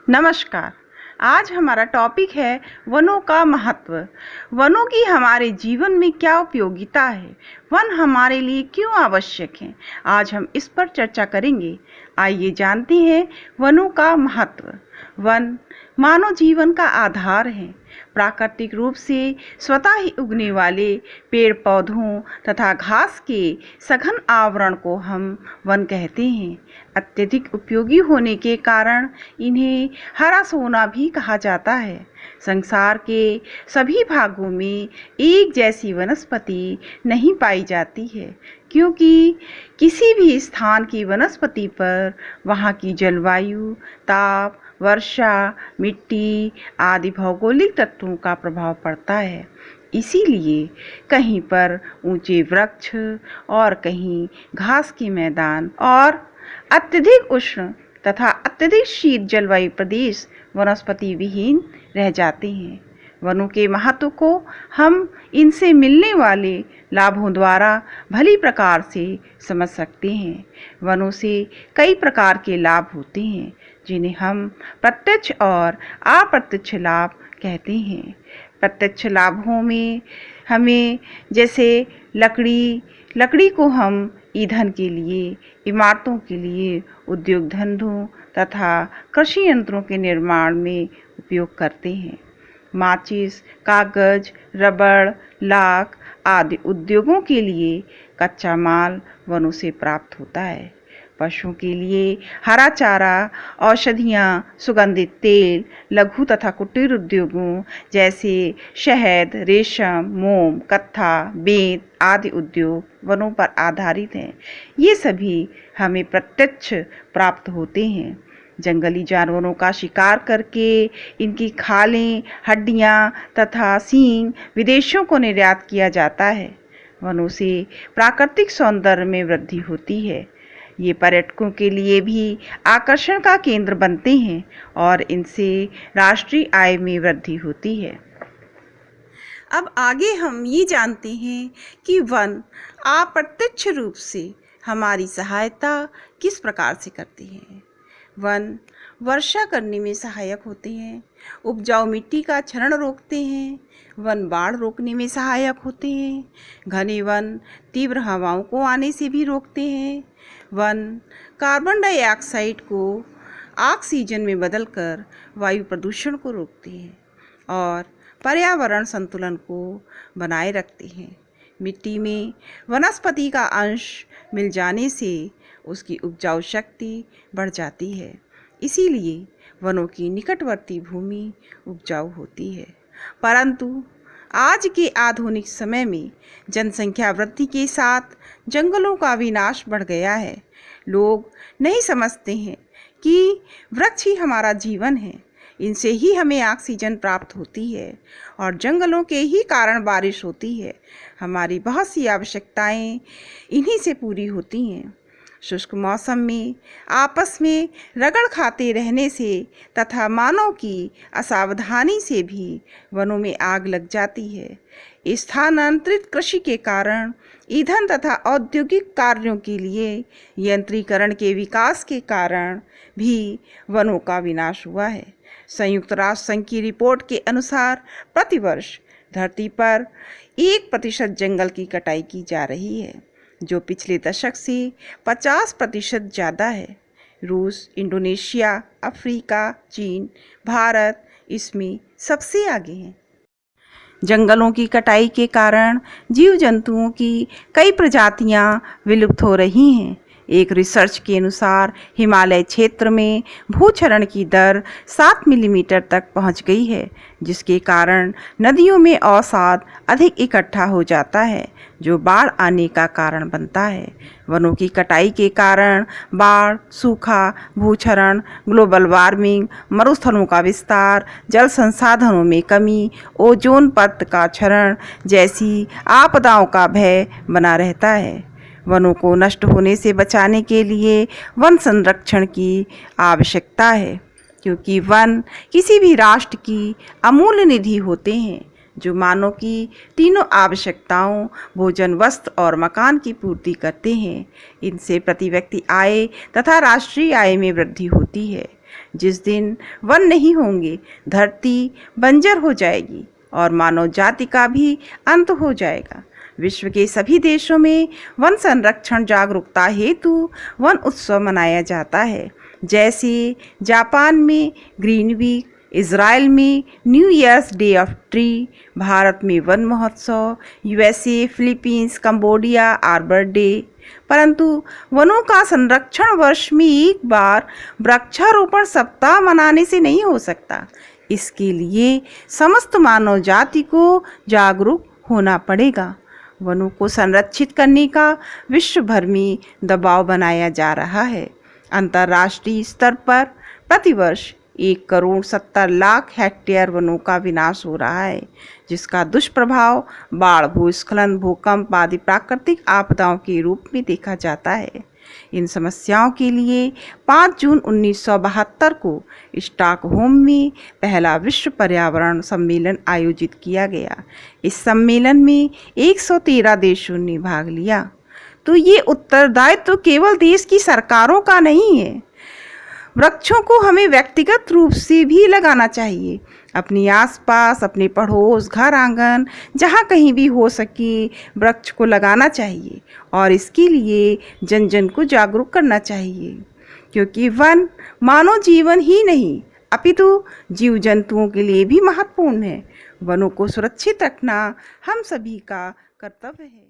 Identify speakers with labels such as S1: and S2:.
S1: नमस्कार। आज हमारा टॉपिक है वनों का महत्व। वनों की हमारे जीवन में क्या उपयोगिता है, वन हमारे लिए क्यों आवश्यक हैं, आज हम इस पर चर्चा करेंगे। आइए जानते हैं वनों का महत्व। वन मानव जीवन का आधार है। प्राकृतिक रूप से स्वतः ही उगने वाले पेड़ पौधों तथा घास के सघन आवरण को हम वन कहते हैं। अत्यधिक उपयोगी होने के कारण इन्हें हरा सोना भी कहा जाता है। संसार के सभी भागों में एक जैसी वनस्पति नहीं पाई जाती है, क्योंकि किसी भी स्थान की वनस्पति पर वहाँ की जलवायु, ताप, वर्षा, मिट्टी आदि भौगोलिक तत्वों का प्रभाव पड़ता है। इसीलिए कहीं पर ऊंचे वृक्ष और कहीं घास के मैदान और अत्यधिक उष्ण तथा अत्यधिक शीत जलवायु प्रदेश वनस्पति विहीन रह जाते हैं। वनों के महत्व को हम इनसे मिलने वाले लाभों द्वारा भली प्रकार से समझ सकते हैं। वनों से कई प्रकार के लाभ होते हैं, जिन्हें हम प्रत्यक्ष और अप्रत्यक्ष लाभ कहते हैं। प्रत्यक्ष लाभों में हमें जैसे लकड़ी को हम ईंधन के लिए, इमारतों के लिए, उद्योग धंधों तथा कृषि यंत्रों के निर्माण में उपयोग करते हैं। माचिस, कागज, रबड़, लाख आदि उद्योगों के लिए कच्चा माल वनों से प्राप्त होता है। पशुओं के लिए हरा चारा, औषधियाँ, सुगंधित तेल, लघु तथा कुटीर उद्योगों जैसे शहद, रेशम, मोम, कत्था, बेंत आदि उद्योग वनों पर आधारित हैं। ये सभी हमें प्रत्यक्ष प्राप्त होते हैं। जंगली जानवरों का शिकार करके इनकी खालें, हड्डियाँ तथा सींग विदेशों को निर्यात किया जाता है। वनों से प्राकृतिक सौंदर्य में वृद्धि होती है। ये पर्यटकों के लिए भी आकर्षण का केंद्र बनते हैं और इनसे राष्ट्रीय आय में वृद्धि होती है। अब आगे हम ये जानते हैं कि वन अप्रत्यक्ष रूप से हमारी सहायता किस प्रकार से करते हैं। वन वर्षा करने में सहायक होते हैं, उपजाऊ मिट्टी का क्षरण रोकते हैं, वन बाढ़ रोकने में सहायक होते हैं, घने वन तीव्र हवाओं को आने से भी रोकते हैं, वन कार्बन डाइऑक्साइड को ऑक्सीजन में बदलकर वायु प्रदूषण को रोकते हैं और पर्यावरण संतुलन को बनाए रखते हैं। मिट्टी में वनस्पति का अंश मिल जाने से उसकी उपजाऊ शक्ति बढ़ जाती है। इसीलिए वनों की निकटवर्ती भूमि उपजाऊ होती है। परंतु आज के आधुनिक समय में जनसंख्या वृद्धि के साथ जंगलों का विनाश बढ़ गया है। लोग नहीं समझते हैं कि वृक्ष ही हमारा जीवन है, इनसे ही हमें ऑक्सीजन प्राप्त होती है और जंगलों के ही कारण बारिश होती है। हमारी बहुत सी आवश्यकताएं इन्हीं से पूरी होती हैं। शुष्क मौसम में आपस में रगड़ खाते रहने से तथा मानव की असावधानी से भी वनों में आग लग जाती है। स्थानांतरित कृषि के कारण ईंधन तथा औद्योगिक कार्यों के लिए यंत्रीकरण के विकास के कारण भी वनों का विनाश हुआ है। संयुक्त राष्ट्र संघ की रिपोर्ट के अनुसार प्रतिवर्ष धरती पर 1% जंगल की कटाई की जा रही है, जो पिछले दशक से 50% ज़्यादा है। रूस, इंडोनेशिया, अफ्रीका, चीन, भारत इसमें सबसे आगे हैं। जंगलों की कटाई के कारण जीव जंतुओं की कई प्रजातियां विलुप्त हो रही हैं। एक रिसर्च के अनुसार हिमालय क्षेत्र में भूक्षरण की दर 7 मिलीमीटर तक पहुंच गई है, जिसके कारण नदियों में अवसाद अधिक इकट्ठा हो जाता है, जो बाढ़ आने का कारण बनता है। वनों की कटाई के कारण बाढ़, सूखा, भूक्षरण, ग्लोबल वार्मिंग, मरुस्थलों का विस्तार, जल संसाधनों में कमी, ओजोन परत का क्षरण जैसी आपदाओं का भय बना रहता है। वनों को नष्ट होने से बचाने के लिए वन संरक्षण की आवश्यकता है, क्योंकि वन किसी भी राष्ट्र की अमूल्य निधि होते हैं, जो मानव की तीनों आवश्यकताओं भोजन, वस्त्र और मकान की पूर्ति करते हैं। इनसे प्रति व्यक्ति आय तथा राष्ट्रीय आय में वृद्धि होती है। जिस दिन वन नहीं होंगे, धरती बंजर हो जाएगी और मानव जाति का भी अंत हो जाएगा। विश्व के सभी देशों में वन संरक्षण जागरूकता हेतु वन उत्सव मनाया जाता है, जैसे जापान में ग्रीन वीक, इज़राइल में new years day of tree, Bharat में वन महोत्सव, USA, Philippines, Cambodia arbor day. परंतु वनों का संरक्षण वर्ष में एक बार वृक्षारोपण सप्ताह मनाने से नहीं हो सकता। इसके लिए समस्त मानव जाति को जागरूक होना पड़ेगा। वनों को संरक्षित करने का विश्व भर में दबाव बनाया जा रहा है। अंतर्राष्ट्रीय स्तर पर प्रतिवर्ष 1,70,00,000 हेक्टेयर वनों का विनाश हो रहा है, जिसका दुष्प्रभाव बाढ़, भूस्खलन, भूकंप आदि प्राकृतिक आपदाओं के रूप में देखा जाता है। इन समस्याओं के लिए 5 जून 1972 को स्टॉकहोम में पहला विश्व पर्यावरण सम्मेलन आयोजित किया गया। इस सम्मेलन में 113 देशों ने भाग लिया। तो ये उत्तरदायित्व केवल देश की सरकारों का नहीं है। वृक्षों को हमें व्यक्तिगत रूप से भी लगाना चाहिए। अपने आसपास, अपने पड़ोस, घर आंगन, जहाँ कहीं भी हो सके वृक्ष को लगाना चाहिए और इसके लिए जन जन को जागरूक करना चाहिए, क्योंकि वन मानव जीवन ही नहीं अपितु जीव जंतुओं के लिए भी महत्वपूर्ण है। वनों को सुरक्षित रखना हम सभी का कर्तव्य है।